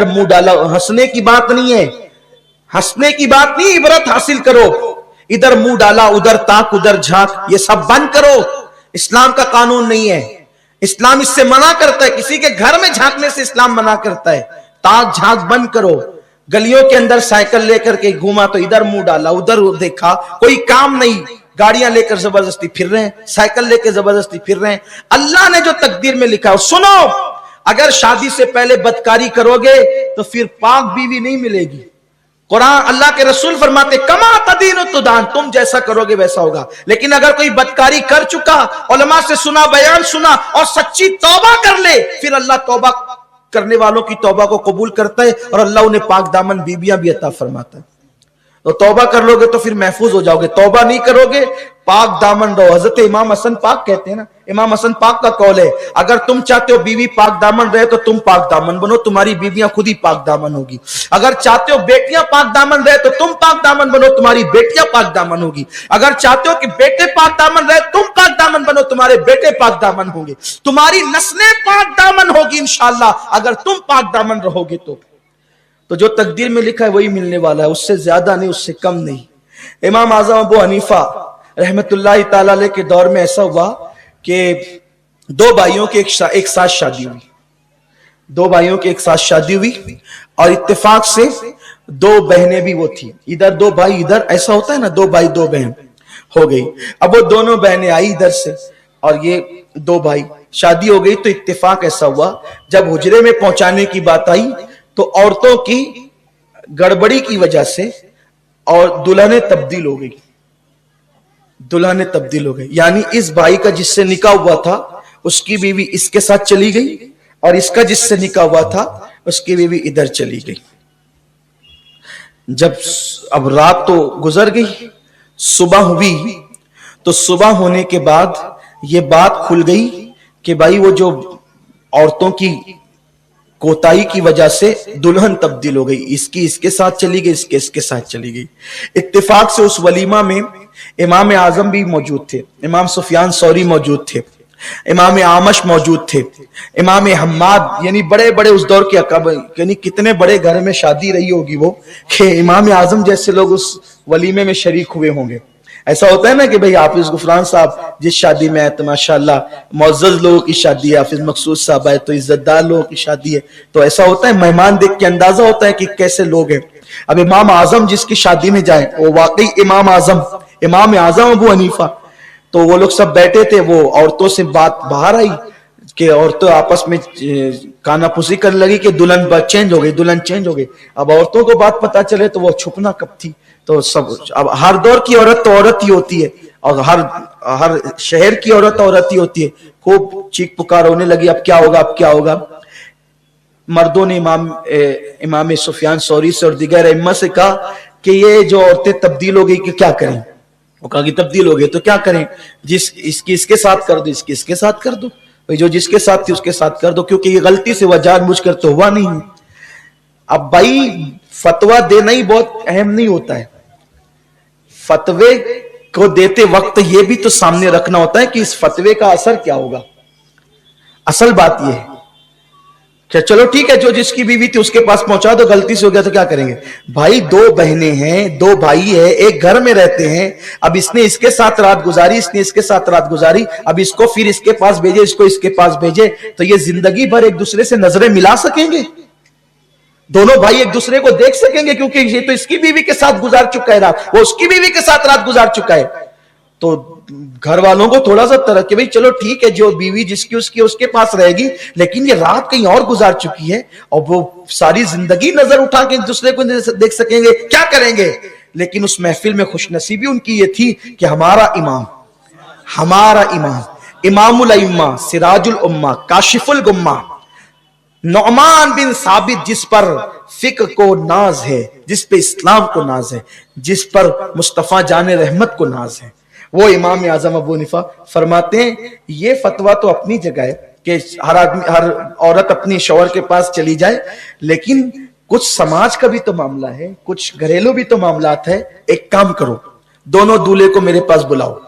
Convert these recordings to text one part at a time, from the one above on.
मुंह डाला, हंसने की बात नहीं है, हंसने की बात नहीं, इबरत हासिल करो। इधर मुंह डाला, उधर ताक, उधर झांक, ये सब बंद करो। इस्लाम का कानून नहीं है, इस्लाम इससे मना करता है। किसी के घर में झांकने से इस्लाम मना करता है। ताक झांक बंद करो। गलियों के अंदर साइकिल लेकर के घूमा तो इधर मुंह डाला, उधर देखा, कोई काम नहीं, गाड़ियां लेकर जबरदस्ती फिर रहे हैं, साइकिल लेकर जबरदस्ती फिर रहे हैं। अल्लाह ने जो तकदीर में लिखा है सुनो, अगर शादी से पहले बदकारी करोगे तो फिर पाक बीवी नहीं मिलेगी। कुरान, अल्लाह के रसूल फरमाते कमा तदीन तुदान, तुम जैसा करोगे वैसा होगा। लेकिन अगर कोई बदकारी कर चुका, उलमा से सुना, बयान सुना और सच्ची तौबा कर ले, फिर अल्लाह तौबा करने वालों की तौबा को कबूल करता है और अल्लाह उन्हें पाक दामन बीबियां भी अता फरमाता है। तो तौबा कर लोगे तो फिर महफूज हो जाओगे, तौबा नहीं करोगे पाक दामन रहो। हजरत इमाम हसन पाक कहते हैं ना, इमाम हसन पाक का कौल है, अगर तुम चाहते हो बीवी पाक दामन रहे तो तुम पाक दामन बनो, तुम्हारी बीवियां खुद ही पाक दामन होगी। अगर चाहते हो बेटियां पाक दामन रहे तो तुम पाक दामन बनो, तुम्हारी बेटियां पाक दामन होगी। अगर चाहते हो कि बेटे पाक दामन रहे, तुम पाक दामन बनो, तुम्हारे बेटे पाक दामन होंगे, तुम्हारी नस्लें पाक दामन होगी इंशाअल्लाह, अगर तुम पाक दामन रहोगे तो जो तकदीर में लिखा है वही मिलने वाला है, उससे ज्यादा नहीं, उससे कम नहीं। इमाम आजम अबू हनीफा रहमतुल्लाह ताला अलैह के दौर में ऐसा हुआ कि दो भाइयों की एक साथ शादी हुई, दो भाइयों की एक साथ शादी हुई और इत्तेफाक से दो बहनें भी वो थी, इधर दो भाई इधर, ऐसा होता है ना, दो भाई दो बहन हो गई। अब वो दोनों बहनें आई इधर से और ये दो भाई, शादी हो गई। तो इत्तेफाक ऐसा हुआ जब हुजरे में पहुंचाने की बात आई तो औरतों की गड़बड़ी की वजह से और दुल्हनें तब्दील हो गई, दुल्हनें तब्दील हो गई। यानी इस भाई का जिससे निकाह हुआ था उसकी बीवी इसके साथ चली गई और इसका जिससे निकाह हुआ था उसकी बीवी इधर चली गई। जब अब रात तो गुजर गई, सुबह हुई तो सुबह होने के बाद ये बात खुल गई कि भाई वो जो औरतों की कोताही की वजह से दुल्हन तब्दील हो गई, इसकी इसके साथ चली गई, इसके इसके साथ चली गई। इत्तेफाक से उस वलीमा में इमाम आजम भी मौजूद थे, इमाम सुफियान सौरी मौजूद थे, इमाम आमश मौजूद थे, इमाम हम्माद, यानी बड़े बड़े उस दौर के अकबर, यानी कितने बड़े घर में शादी रही होगी वो कि इमाम आजम जैसे लोग उस वलीमे में शरीक हुए होंगे। ऐसा होता है ना कि भाई हाफिज गुफरान साहब जिस शादी में आए तो माशाअल्लाह मुअज़्ज़ज़ लोगों की शादी है, हाफिज मकसूद साहब आए तो इज्जतदार लोगों की शादी है। तो ऐसा होता है, मेहमान देख के अंदाजा होता है कि कैसे लोग हैं। अब इमाम आजम जिसकी शादी में जाए वो वाकई इमाम आजम अबू हनीफा, तो वो लोग सब बैठे थे, वो औरतों से बात बाहर आई कि औरतें आपस में कानापुसी करने लगी कि दुल्हन चेंज हो गई, दुल्हन चेंज हो गई। अब औरतों को बात पता चले तो वो छुपना कब थी, तो सब, अब हर दौर की औरत तो औरत ही होती है और हर शहर की औरत ही होती है। खूब चीख पुकार होने लगी, अब क्या होगा, अब क्या होगा। मर्दों ने इमाम सुफियान सौरी से और दिगर अइम्मा से कहा कि ये जो औरतें तब्दील हो गई कि क्या करें। वो कहा कि तब्दील हो गई तो क्या करें, इसकी इसके साथ कर दो, इसकी इसके साथ कर दो, जो जिसके साथ थी उसके साथ कर दो, क्योंकि ये गलती से वह जानबूझकर तो हुआ नहीं है। अब भाई फतवा देना ही बहुत अहम नहीं होता है, फतवे को देते वक्त यह भी तो सामने रखना होता है कि इस फतवे का असर क्या होगा। असल बात यह है कि चलो ठीक है, जो जिसकी बीवी थी उसके पास पहुंचा दो, गलती से हो गया तो क्या करेंगे। भाई दो बहनें हैं, दो भाई है, एक घर में रहते हैं। अब इसने इसके साथ रात गुजारी, इसने इसके साथ रात गुजारी, अब इसको फिर इसके पास भेजे, इसको इसके पास भेजे, तो ये जिंदगी भर एक दूसरे से नजरें मिला सकेंगे? दोनों भाई एक दूसरे को देख सकेंगे? क्योंकि ये तो इसकी बीवी के साथ गुजार चुका है रात, वो उसकी बीवी के साथ रात गुजार चुका है। तो घर वालों को थोड़ा सा तरह कि भाई चलो ठीक है, जो बीवी जिसकी उसकी उसके पास रहेगी, लेकिन ये रात कहीं और गुजार चुकी है और वो सारी जिंदगी नजर उठा के एक दूसरे को देख सकेंगे, क्या करेंगे। लेकिन उस महफिल में खुशनसीबी उनकी ये थी कि हमारा इमाम इमामुल अइम्मा, सिराजुल उम्मा, काशिफुल गुम्मा, नौमान बिन साबित, जिस पर फिक्र को नाज है, जिस पे इस्लाम को नाज है, जिस पर मुस्तफा जाने रहमत को नाज है, वो इमाम आजम अबू हनीफा फरमाते हैं ये फतवा तो अपनी जगह है कि हर औरत अपनी शौहर के पास चली जाए, लेकिन कुछ समाज का भी तो मामला है, कुछ घरेलू भी तो मामलात है। एक काम करो, दोनों दूल्हे को मेरे पास बुलाओ।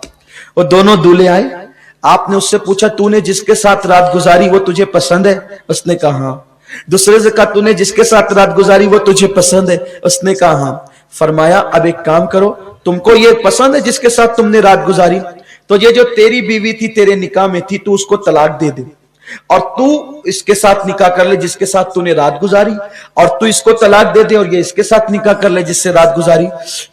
वो दोनों दूल्हे आए, आपने उससे पूछा तूने जिसके साथ रात गुजारी वो तुझे पसंद है? उसने कहा हाँ। دوسرے سے کہا تو نے جس کے ساتھ رات گزاری وہ تجھے پسند ہے؟ اس نے کہا ہاں۔ فرمایا اب ایک کام کرو، تم کو یہ پسند ہے جس کے ساتھ تم نے رات گزاری، تو یہ جو تیری بیوی تھی تیرے نکاح میں تھی تو اس کو طلاق دے دے، اور تو اس کے ساتھ نکاح کر لے جس کے ساتھ تو نے رات گزاری، اور تو اس کو طلاق دے دے اور یہ اس کے ساتھ نکاح کر لے جس سے رات گزاری۔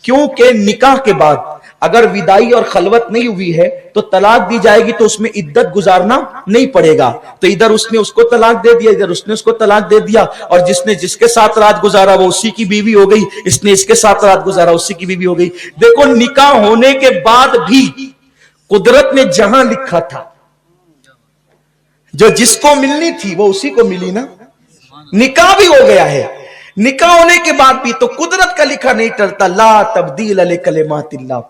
کیونکہ نکاح کے بعد اگر وداعی اور خلوت نہیں ہوئی ہے تو طلاق دی جائے گی تو اس میں عدت گزارنا نہیں پڑے گا، تو ادھر اس نے اس کو طلاق دے دیا، ادھر اس نے اس کو طلاق دے دیا، اور جس نے جس کے ساتھ رات گزارا وہ اسی کی بیوی ہو گئی، اس نے اس کے ساتھ رات گزارا اسی کی بیوی ہو گئی۔ دیکھو نکاح ہونے کے بعد بھی قدرت نے جہاں لکھا تھا جو جس کو ملنی تھی وہ اسی کو ملی نا، نکاح بھی ہو گیا ہے، نکاح ہونے کے بعد بھی تو قدرت کا لکھا نہیں ٹلتا، لا تبدیل لکلمات اللہ۔